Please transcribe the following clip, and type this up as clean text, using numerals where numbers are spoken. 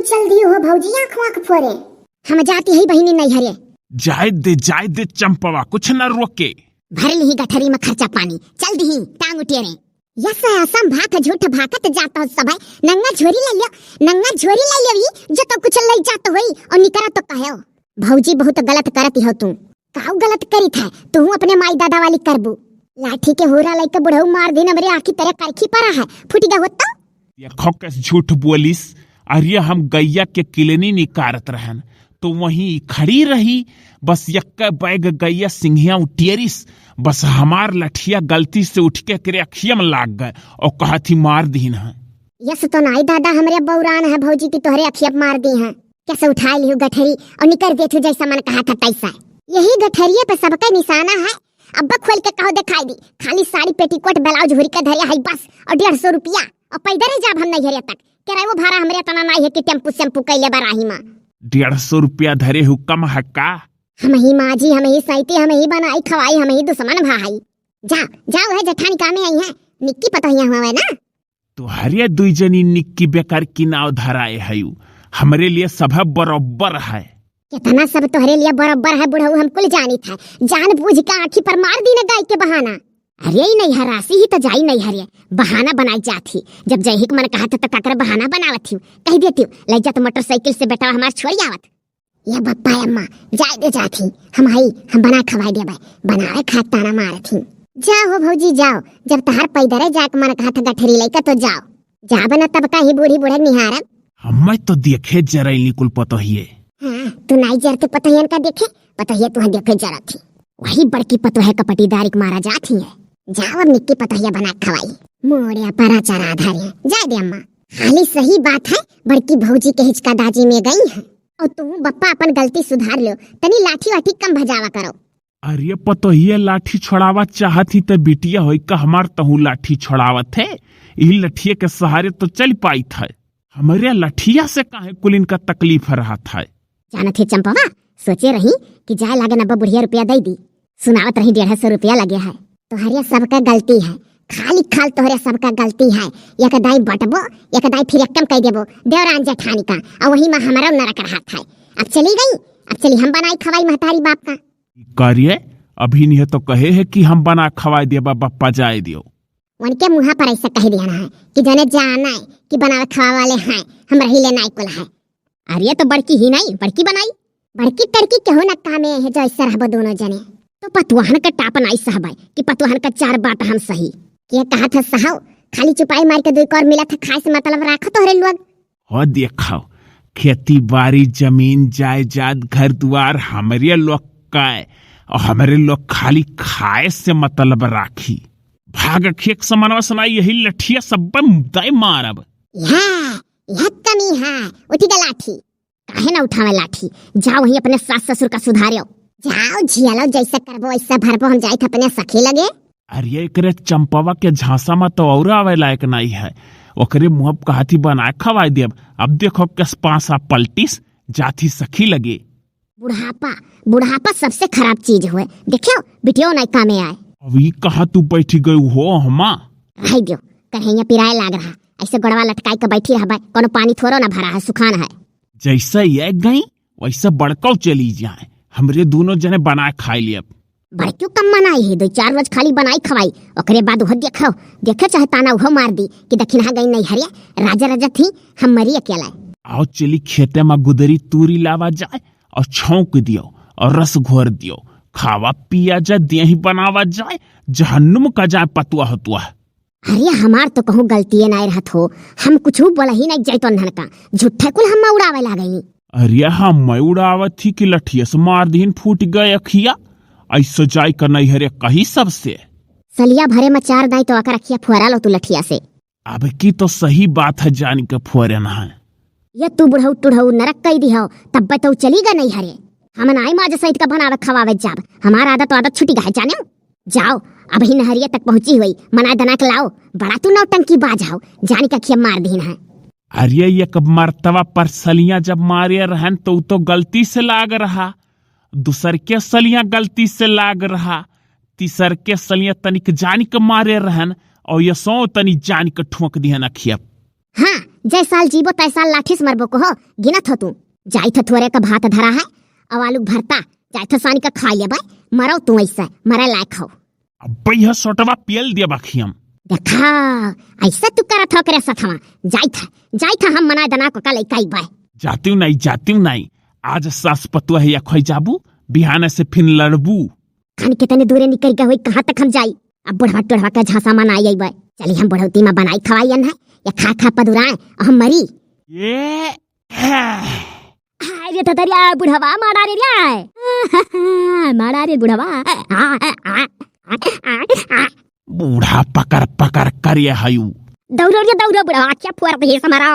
चल दी हो भौजी आँख वाँख फोरे। हम जाती है बहिनी नहीं हरे। जाय दे चंपवा, कुछ न रोके। भर ली गठरी में खर्चा पानी, चल दी टांग उठेरे। यस असम भाक झूठ भाकत जाता हो सब है। नंगा झोरी ले लियो जो तो कुछ ले जात होई और निकरा तो कहो भौजी बहुत गलत करती हो तू। काऊ गलत करी था तू अपने माई दादा वाली करबू। लाठी के होरा लेके बुढ़ऊ मार देना मेरे आँखी तेरे करखी पड़ा है फुटिगा होता। ये खोकस झूठ बोलिस। अरे हम गैया के किलनी निकारत रहन तो वहीं खड़ी रही, बस यक्का बैग गैया सिंघिया उटियरिस, बस हमार लठिया गलती से उठ के करे अखिया में लाग गए और कहा थी मार दीन है। यस तो नाई दादा हमारे बौरान है भौजी की तोहरे अखिया मार दी है। कैसे उठा ली गठरी और निकर दे जैसा मन कहा था तैसा। यही गठरिये पे सबका निशाना है। अब्बा खोल के कहो दिखाई दी, खाली साड़ी पेटीकोट ब्लाउज हुरी का धरिया है बस और 150 रुपया और पैदल जाब हम नहीं हरिया तक किराया भाड़ा हमरे तना नहीं है कि टेम्पू शैम्पू कैले बराही मां 150 रुपया धरे हुक्म है का। हम ही माजी, हम ही सैती, हम ही बनाई खवाई, हम ही दुश्मन भाई। जाओ है जठानी कामे आई है निक्की पतोहिया हुआ है ना। तो हरिया दुई जनी निक्की बेकार की नाव धराए है, हमरे लिए सब बराबर है। कितना सब तोहरे लिए बराबर है बुढ़ऊ, हम कुल जानी था। जान बूझ के आँखी पर मार दी ना गाय के बहाना। अरे नहीं हरासी ही तो जाई नहीं हरिया बहाना बनाई जाती। जब जय हिक मन कहा था तो काकर बहाना बनावत थी कह देती ले जा तो मोटरसाइकिल से बेटा हमार छोड़ आवत। ये बप्पा अम्मा जाए दे जाती हम बना खवाई दे बनावे खाता ना मार थी। जाओ भौजी जाओ, जब तहार पैदरे जाके मन कहा था गठरी लेकर तो जाओ बना तब का ही बूढ़ी बूढ़े निहारब। हमें तो देखे जरैली कुल पतोहिए। हाँ तू नाई जरते पतोहियन का देखे पतोहिया तुहा देखे जरा थी। वही बड़की पतोहे कपटीदारी मारा जाती है। जाओ अब निक्की पतोहिया बना खवाई मोड़िया परा चरा धारिया जाए दे अम्मा। खाली सही बात है बड़की भौजी के हिचकादाजी में गई है और तुम बप्पा अपन गलती सुधार लो, तनी लाठी वाठी कम भजावा करो। अरे पतोहिया लाठी छोड़ावा चाहती तो बिटिया होई का हमार तहु लाठी छोड़ावत है। यही लठिया के सहारे तो चल पाई था, हमारे लठिया से काहे कुल इनका तकलीफ रहा था। जानत है चंपवा सोचे रही कि जाए लागे 90 बुढ़िया रुपया दे दी, सुनावत रही 150 रुपया लगे है। तोहरे सबका गलती है, खाली खाल तोहरे सबका गलती है। एक दाई बटबो एक दाई फिर कम कह देबो देवरान जेठानी का और वही में हमारा नरक रहा था। अब चली गई, अब चली हम बनाई खवाई महतारी बाप का कार्य। अभी नहीं तो कहे है कि हम बना खवाई देबा बप्पा जाए दियो। उनके मुँह पर ऐसा कह दिया है कि जने जाना है कि बनावे खवा वाले हैं हम रही लेना कुल है। अरे तो बड़की ही नहीं बड़की बनाई, बड़की तड़की केहू न कामे है जो ऐसा रहबो दोनों जने। तो पतवाहन का टापन आई सहबाई कि पतवाहन का 4 बाट हम सही के कहा था सहाव। खाली चुपाई मार के 2 और मिला था खाए से मतलब राखो तोहरे लोग। हो देखो खेती बाड़ी जमीन जायदाद घर द्वार हमारे लोग का है और हमारे लोग खाली खाए से मतलब राखी। भाग खेक समानवा सुनाई यही लठिया सब दाई मारब। यह कमी है उठी का लाठी काहे ना उठावे लाठी। जाओ वही अपने सास ससुर का सुधारियो, जाओ झियालो जैसा करबो वैसा भरबो। हम जाए थे अपने सखी लगे। अरे एकरे चंपवा के झांसा में तो और आवे लायक नहीं है, ओकरे मुँह कहती बनाए खवाई देब। अब देखो कस पासा पलटिस जाती सखी लगे। बुढ़ापा सबसे खराब चीज हुए, देखियो बिटियो नहीं कामे आए। अभी कहा तू बैठी गई हो हमा रह दियो कन्हैया पिराए लाग रहा ऐसे गड़वा लटकाई के बैठी रहा कोनो पानी थोड़ो ना भरा है सुखान है। जैसा ये गई वैसा बड़काऊ चली जाए, हमरे दोनों जने बनाए खाई लिया। बड़क्यों कम मनाई है 2-4 रोज खाली बनाई खवाई ओकरे बाद वह देखो चाहे ताना वह मार दी कि दक्षिणा गई नहीं हरिया राजा थी हम मरी अकेला। आओ चली खेते में गुदरी तूरी लावा जाए और छौंक दियो और रस घोर दियो, खावा पिया जाए देही बनावा जाए, जहन्नुम का जाए पतुआ हतुआ। अरे हमार तो कहूँ गलती नहीं रहत हो, हम कुछ बोला ही नहीं जाए तो का झूठे कुल हम उड़ावे ला गई। अरे हम उड़ावत थी कि लठिया से मार दीन फूट गए अखिया ऐसा जाय कर नहीं हरे कही सबसे। सलिया भरे में 4 दाई तो आकर अखिया फुहरा लो तू लठिया से। अब की तो सही बात है जान के फुहरे न है। ये तू बुढ़ऊ टुढ़ऊ नरक कई दी हो तब तो चलीगा नहीं हरे। हम नाई माज सहित का बनावे खवावे जाब, हमारा आदत छुटी गए जाने। जाओ अब ही नहरिया तक पहुंची हुई मना दना के लाओ, बड़ा तू नौटंकी बाजाओ जानी का खिया मार दीन है। अरे ये कब मर्तबा पर सलियां जब मारे रहन तो गलती से लाग रहा, दूसर के सलियां गलती से लाग रहा, तीसर के सलियां तनिक जानी के मारे रहन और ये 100 तनी जानी के ठोक दिहन अखिया। हाँ, जय साल जीवो तय साल लाठी से मरबो को हो, गिनत हो तू। जाई था थोड़े का भात धरा है और आलू भरता, जाई था सानी का खाइए भाई, मरो तू ऐसा, मरे लायक हो। अब यह सोटवा पियल दिया बाकी हम। देखा, ऐसा तू करत हो करे सथवा, जाई था हम मना दना को कल इकाई बाय। जाती नहीं, आज सास पतुआ है या खोई जाबू, बिहाने से फिर लड़बू। खान कितने दूरे निकल गए हुई, कहाँ तक हम जाई। अब बुढ़वा टुढ़वा का झांसा मन आई बाय, चली हम बुढ़ौती में बनाई खवाई है या खा पदुराए हम मरी। ये अरे तो दरिया बुढ़वा मारा रे रे, मारा रे बुढ़वा। बूढ़ा पकड़ कर ये हयू दौड़ो बुढ़वा, क्या फुआर पे हमारा।